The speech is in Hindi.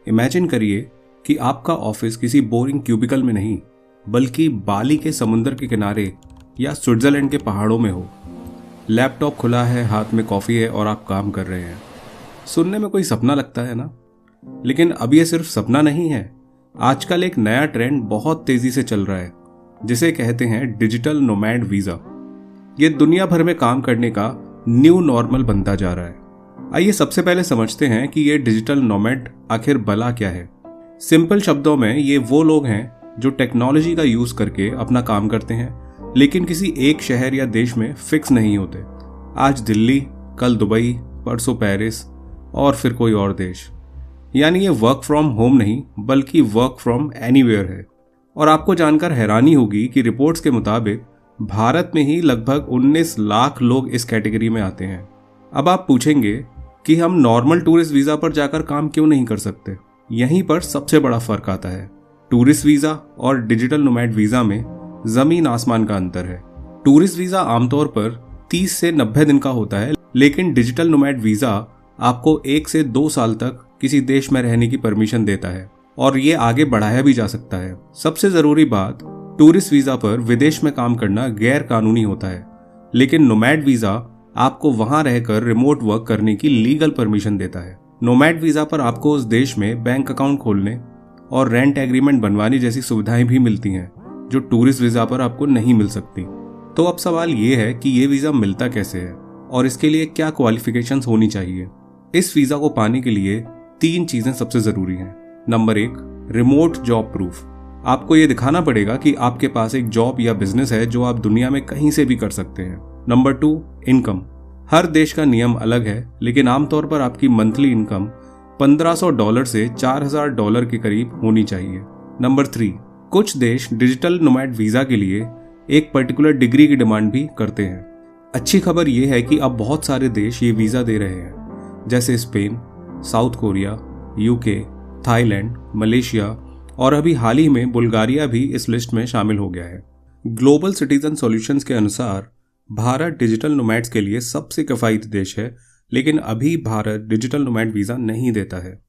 इमेजिन करिए कि आपका ऑफिस किसी बोरिंग क्यूबिकल में नहीं, बल्कि बाली के समुंदर के किनारे या स्विट्जरलैंड के पहाड़ों में हो। लैपटॉप खुला है, हाथ में कॉफ़ी है और आप काम कर रहे हैं। सुनने में कोई सपना लगता है ना? लेकिन अब ये सिर्फ सपना नहीं है। आजकल एक नया ट्रेंड बहुत तेजी से चल रहा है, जिसे कहते हैं डिजिटल नोमैड वीज़ा। ये दुनिया भर में काम करने का न्यू नॉर्मल बनता जा रहा है। आइए सबसे पहले समझते हैं कि ये डिजिटल नोमैड आखिर भला क्या है। सिंपल शब्दों में ये वो लोग हैं जो टेक्नोलॉजी का यूज करके अपना काम करते हैं, लेकिन किसी एक शहर या देश में फिक्स नहीं होते। आज दिल्ली, कल दुबई, परसों पेरिस और फिर कोई और देश। यानी ये वर्क फ्रॉम होम नहीं, बल्कि वर्क फ्रॉम एनीवेयर है। और आपको जानकर हैरानी होगी कि रिपोर्ट्स के मुताबिक भारत में ही लगभग 19 लाख लोग इस कैटेगरी में आते हैं। अब आप पूछेंगे कि हम नॉर्मल टूरिस्ट वीज़ा पर जाकर काम क्यों नहीं कर सकते? यहीं पर सबसे बड़ा फर्क आता है। टूरिस्ट वीज़ा और डिजिटल नोमैड वीज़ा में ज़मीन आसमान का अंतर है। टूरिस्ट वीज़ा आमतौर पर 30 से 90 दिन का होता है, लेकिन डिजिटल नोमैड वीज़ा आपको 1 से 2 साल तक किसी देश में रहने की परमिशन देता है और ये आगे बढ़ाया भी जा सकता है। सबसे ज़रूरी बात, टूरिस्ट वीज़ा पर विदेश में काम करना गैर कानूनी होता है, लेकिन नोमैड वीज़ा आपको वहां रहकर रिमोट वर्क करने की लीगल परमिशन देता है। नोमैड वीज़ा पर आपको उस देश में बैंक अकाउंट खोलने और रेंट एग्रीमेंट बनवाने जैसी सुविधाएं भी मिलती हैं, जो टूरिस्ट वीज़ा पर आपको नहीं मिल सकती। तो अब सवाल ये है कि ये वीज़ा मिलता कैसे है और इसके लिए क्या क्वालिफिकेशंस होनी चाहिए। इस वीज़ा को पाने के लिए 3 चीज़ें सबसे ज़रूरी हैं। Number 1, remote job proof. आपको ये दिखाना पड़ेगा कि आपके पास एक जॉब या बिजनेस है जो आप दुनिया में कहीं से भी कर सकते हैं। Number 2, income. हर देश का नियम अलग है, लेकिन आमतौर पर आपकी मंथली इनकम $1500 से $4000 के करीब होनी चाहिए। नंबर 3, कुछ देश डिजिटल नोमैड वीज़ा के लिए एक पर्टिकुलर डिग्री की डिमांड भी करते हैं। अच्छी खबर यह है कि अब बहुत सारे देश ये वीज़ा दे रहे हैं, जैसे Spain, south Korea, UK, Thailand, Malaysia और अभी हाल ही में बुल्गारिया भी इस लिस्ट में शामिल हो गया है। ग्लोबल सिटीजन सॉल्यूशंस के अनुसार भारत डिजिटल नोमैड्स के लिए सबसे किफायती देश है, लेकिन अभी भारत डिजिटल नोमैड वीज़ा नहीं देता है।